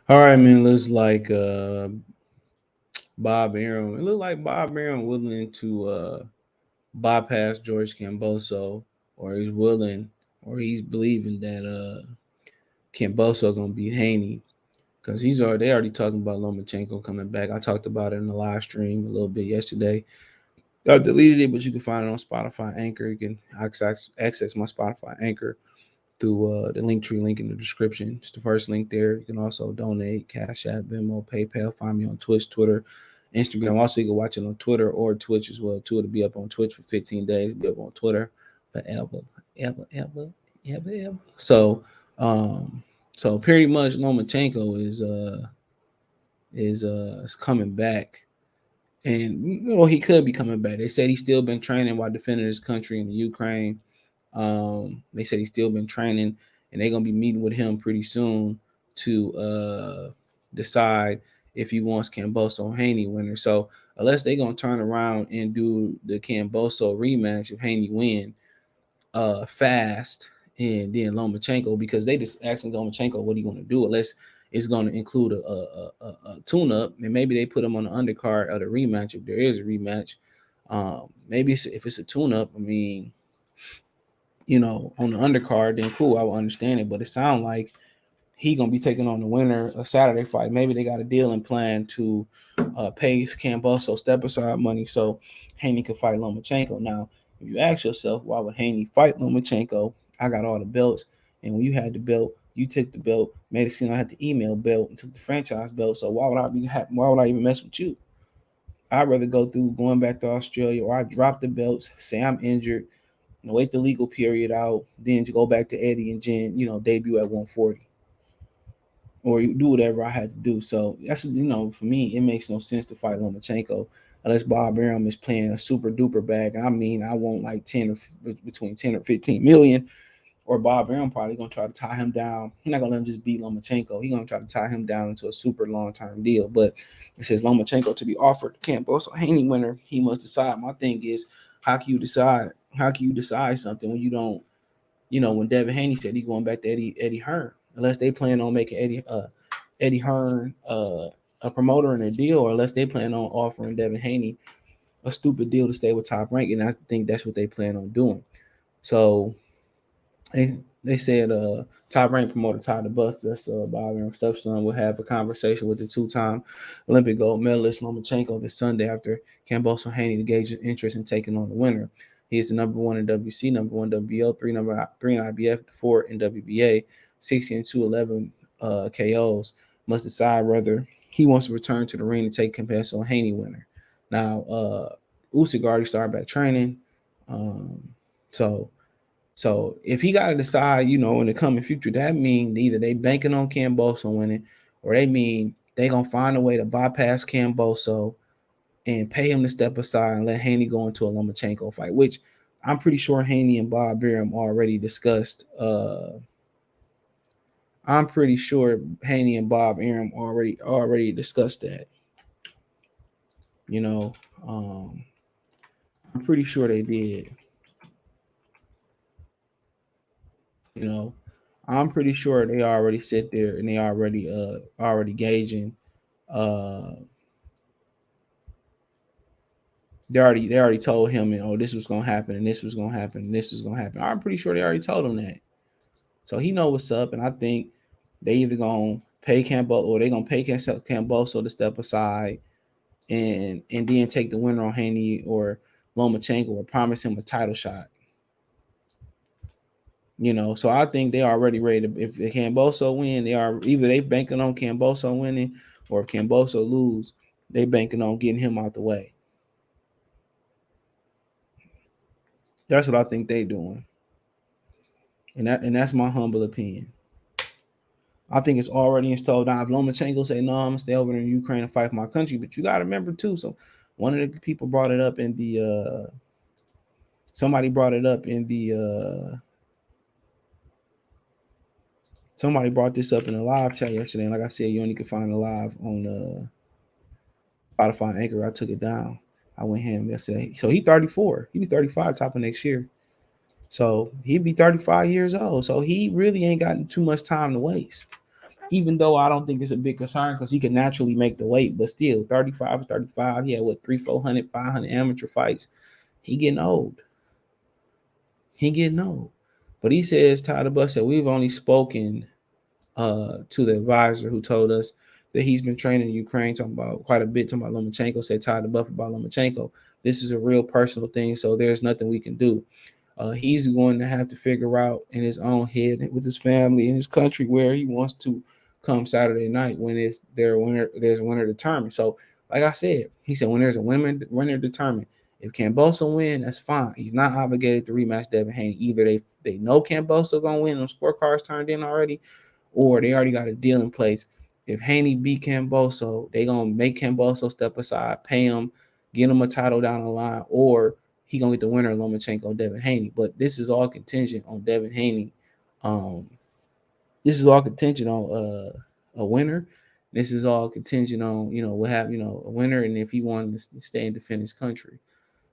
All right, man. Looks like Bob Arum. It looked like Bob Arum willing to bypass George Kamboso, or he's willing, or he's believing that Kamboso gonna beat Haney because they already talking about Lomachenko coming back. I talked about it in the live stream a little bit yesterday. I deleted it, but you can find it on Spotify Anchor. You can access my Spotify Anchor through the link tree link in the description. It's the first link there. You can also donate, Cash App, Venmo, PayPal. Find me on Twitch, Twitter, Instagram. Also, you can watch it on Twitter or Twitch as well, too. It'll be up on Twitch for 15 days. Be up on Twitter forever, ever. Um, so pretty much Lomachenko is coming back. And he could be coming back. They said he's still been training while defending his country in the Ukraine. They said he's still been training, and they're gonna be meeting with him pretty soon to decide if he wants Kamboso Haney winner. So unless they're gonna turn around and do the Kamboso rematch if Haney win fast, and then Lomachenko, because they just asking Lomachenko what he gonna do, unless it's gonna include a tune up, and maybe they put him on the undercard of the rematch if there is a rematch. Maybe if it's a tune up, I mean, on the undercard, then cool, I will understand it. But it sounds like he gonna be taking on the winner of Saturday fight. Maybe they got a deal in plan to pay Kamboso step aside money so Haney could fight Lomachenko. Now, if you ask yourself, why would Haney fight Lomachenko? I got all the belts, and when you had the belt, you took the belt, made it seem I had the email belt, and took the franchise belt. So why would I be happy? Why would I even mess with you? I'd rather go through going back to Australia, or I drop the belts, say I'm injured, wait the legal period out, then to go back to Eddie and Jen, debut at 140, or you do whatever I had to do. So that's for me, it makes no sense to fight Lomachenko unless Bob Arum is playing a super duper bag. And I mean, I want like between 10 or 15 million. Or Bob Arum probably gonna try to tie him down. He's not gonna let him just beat Lomachenko. He's gonna try to tie him down into a super long term deal. But it says Lomachenko to be offered Kamboso Haney winner. He must decide. My thing is, how can you decide? How can you decide something when you don't? When Devin Haney said he going back to Eddie Hearn, unless they plan on making Eddie Hearn a promoter in a deal, or unless they plan on offering Devin Haney a stupid deal to stay with Top Rank, and I think that's what they plan on doing. So they said Top Rank promoter Todd the Buck, that's Bob and stepson, will have a conversation with the two-time Olympic gold medalist Lomachenko this Sunday after Kamboso Haney to gauge his interest in taking on the winner. He is the number one in WC, number one WBO, number three in IBF, four in WBA, 60 and 211 KOs. Must decide whether he wants to return to the ring and take Kamboso Haney winner. Now, Usyk already started back training, um, so if he got to decide, in the coming future, that means either they banking on Kamboso winning, or they mean they gonna find a way to bypass Kamboso and pay him to step aside and let Haney go into a Lomachenko fight, which I'm pretty sure Haney and Bob Arum already discussed. I'm pretty sure Haney and Bob Arum already discussed that. You know, um, I'm pretty sure they did. You know, I'm pretty sure they already sit there and they already gauging. Uh, they already told him, this was gonna happen and this was gonna happen and this was gonna happen. I'm pretty sure they already told him that, so he know what's up. And I think they either gonna pay Campbell, or they gonna pay Camboso to step aside and then take the winner on Haney or Lomachenko, or promise him a title shot. So I think they already ready to. If Kamboso win, they are either they banking on Kamboso winning, or if Kamboso lose, they banking on getting him out the way. That's what I think they doing, and that's my humble opinion. I think it's already installed. Now, if Lomachenko say no, I'm gonna stay over in Ukraine and fight for my country, but you gotta remember too. So one of the people brought it up in the somebody brought it up in the somebody brought this up in a live chat yesterday. And like I said, you only can find it live on Spotify Anchor. I took it down. I went ham yesterday. So he's 34. He be 35 top of next year. So he'd be 35 years old. So he really ain't got too much time to waste. even though I don't think it's a big concern because he can naturally make the weight, but still 35 is 35. He had what 300, 400, 500 amateur fights. He getting old. He getting old. But he says, Tyler Buss said, we've only spoken to the advisor who told us that he's been training in Ukraine, talking about quite a bit, talking about Lomachenko, said Tyler Buff about Lomachenko. This is a real personal thing, so there's nothing we can do. He's going to have to figure out in his own head with his family in his country where he wants to come Saturday night when there's a winner determined. So, like I said, he said when there's a winner determined. If Kamboso win, that's fine. He's not obligated to rematch Devin Haney. Either they know Kamboso gonna win, them scorecards turned in already, or they already got a deal in place. If Haney beat Kamboso, they gonna make Kamboso step aside, pay him, get him a title down the line, or he gonna get the winner of Lomachenko, Devin Haney. But this is all contingent on Devin Haney. Um, this is all contingent on a winner. This is all contingent on what have a winner, and if he wanted to stay and defend his country.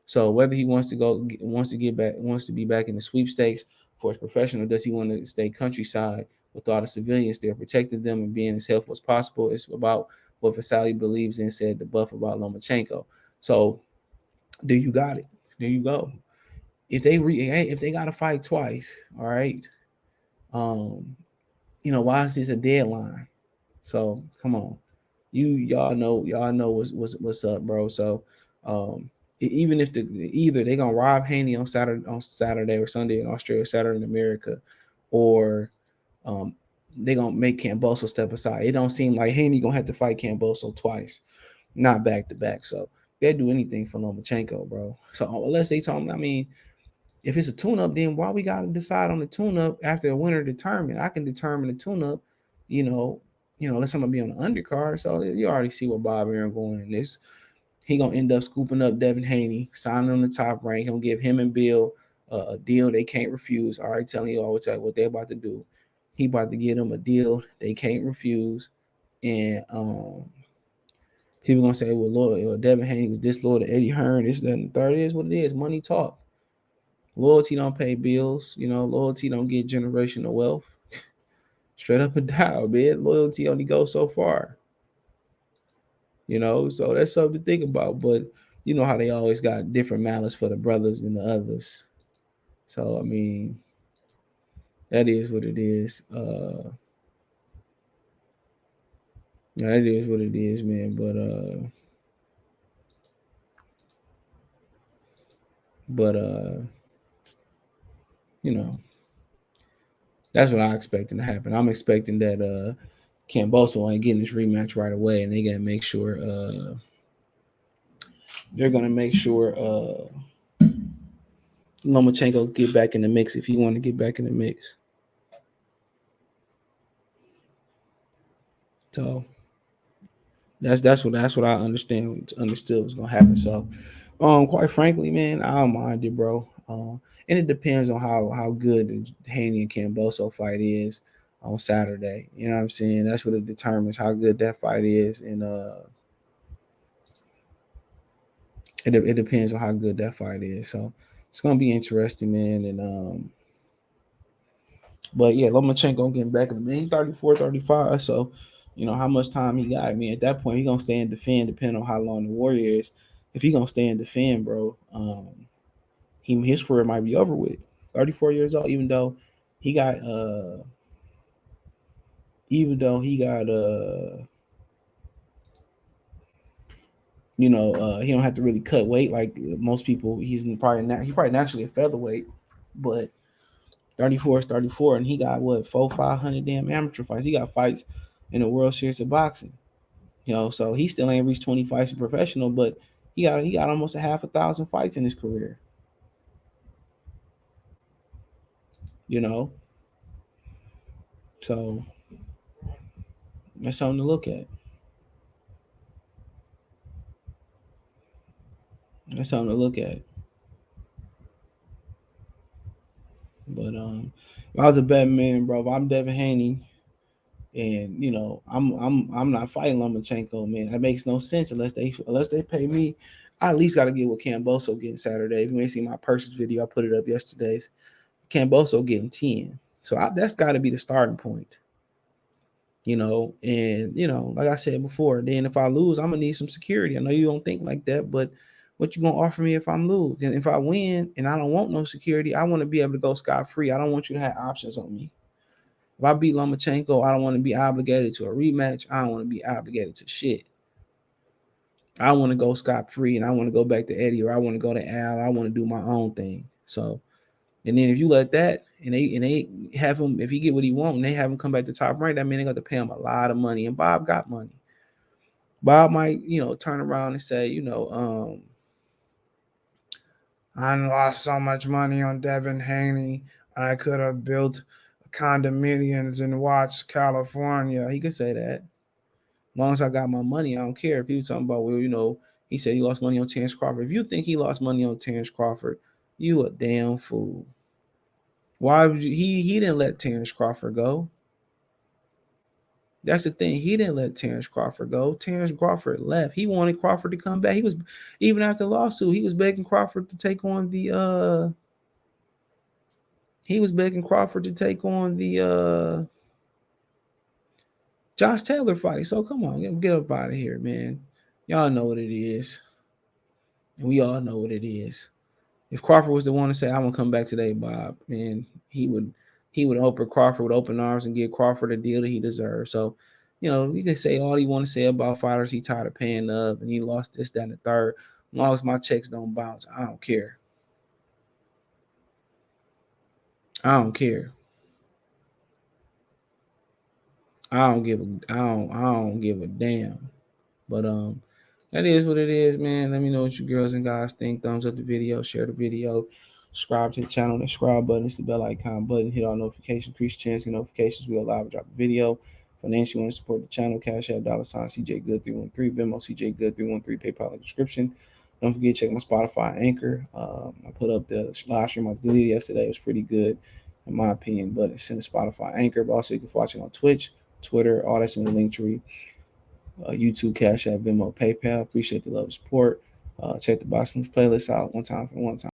So whether he wants to wants to be back in the sweepstakes for his professional, does he want to stay countryside with all the civilians there, protecting them and being as helpful as possible? It's about what Vasily believes in, said the buff about Lomachenko. So there you got it. There you go. If they got to fight twice, all right. Um, why is this a deadline? So come on, y'all know what's up, bro. So um, even if either they gonna rob Haney on Saturday or Sunday in Australia, Saturday in America, or um, they gonna make Kamboso step aside. It don't seem like Haney gonna have to fight Kamboso twice, not back to back. So they do anything for Lomachenko, bro. So unless they tell me, I mean, if it's a tune-up, then why we gotta decide on the tune-up after a winner determined? I can determine the tune-up, you know, unless I'm gonna be on the undercard. So you already see what Bob Aaron going in this. He gonna end up scooping up Devin Haney, signing on the top rank. He'll give him and Bill a deal they can't refuse. Already telling you all what they're about to do. He about to get them a deal they can't refuse, and people gonna say, well, Lord, Devin Haney was disloyal to Eddie Hearn. This, that, and the third is what it is. Money talk. Loyalty don't pay bills. Loyalty don't get generational wealth. Straight up and down, man. Loyalty only goes so far. So that's something to think about. But you know how they always got different malice for the brothers than the others. So I mean, that is what it is. That is what it is, man. But you know, that's what I'm expecting to happen. I'm expecting that Kamboso ain't getting this rematch right away, and they're gonna make sure Lomachenko get back in the mix if he want to get back in the mix. So that's what I understood was gonna happen. So quite frankly, man, I don't mind it, bro. And it depends on how good the Haney and Kamboso fight is on Saturday. You know what I'm saying? That's what it determines how good that fight is, and it depends on how good that fight is. So it's gonna be interesting, man. And but yeah, Lomachenko getting back in the man. He's 34, 35. So, how much time he got. I mean, at that point, he gonna stay and defend, depending on how long the Warrior is. If he gonna stay and defend, bro, his career might be over with. 34 years old, even though he got he don't have to really cut weight like most people. He probably naturally a featherweight, but 34 is 34, and he got what 500 damn amateur fights. He got fights in the World Series of Boxing. So he still ain't reached 20 fights in professional, but he got almost a half a thousand fights in his career. You know, so that's something to look at. That's something to look at. But if I was a betting man, bro, if I'm Devin Haney, and I'm not fighting Lomachenko, man. That makes no sense unless they pay me. I at least got to get what Kamboso getting Saturday. If you ain't seen my purchase video, I put it up yesterday's. Kamboso getting 10, so that's got to be the starting point. And like I said before, then if I lose, I'm gonna need some security. I know you don't think like that, but what you gonna offer me if I'm lose? And if I win and I don't want no security, I want to be able to go scot free. I don't want you to have options on me. If I beat Lomachenko, I don't want to be obligated to a rematch. I don't want to be obligated to shit. I want to go scot free and I want to go back to Eddie, or I want to go to Al. I want to do my own thing. So, and then if you let that and they have him, if he get what he want and they have him come back to top rank, that mean they got to pay him a lot of money. And Bob got money. Bob might, turn around and say, I lost so much money on Devin Haney. I could have built condominiums in Watts, California. He could say that. As long as I got my money, I don't care. People talking about, well, he said he lost money on Terrence Crawford. If you think he lost money on Terrence Crawford, you a damn fool. Why would you? He didn't let Terrence Crawford go. That's the thing. He didn't let Terrence Crawford go. Terrence Crawford left. He wanted Crawford to come back. He was, even after the lawsuit, he was begging Crawford to take on the Josh Taylor fight. So come on, get up out of here, man. Y'all know what it is. And we all know what it is. If Crawford was the one to say, "I'm gonna come back today, Bob," man, he would open Crawford with open arms and give Crawford a deal that he deserves. So, you can say all you want to say about fighters he tired of paying up and he lost this, that, and the third. As long as my checks don't bounce, I don't care. I don't care. I don't give a damn. But that is what it is, man. Let me know what you girls and guys think. Thumbs up the video, share the video, subscribe to the channel. The subscribe button is the bell icon button. Hit all notifications, increase chance and notifications. We'll live drop a video. Financially, want to support the channel, Cash App, $ CJ Good 313, Venmo CJ Good 313, PayPal in the description. Don't forget to check my Spotify Anchor. I put up the live stream I deleted yesterday. It was pretty good, in my opinion. But it's in the Spotify Anchor. But also, you can watch it on Twitch, Twitter, all that's in the link tree. YouTube, Cash App, Venmo, PayPal. Appreciate the love and support. Check the Box Moves playlist out one time.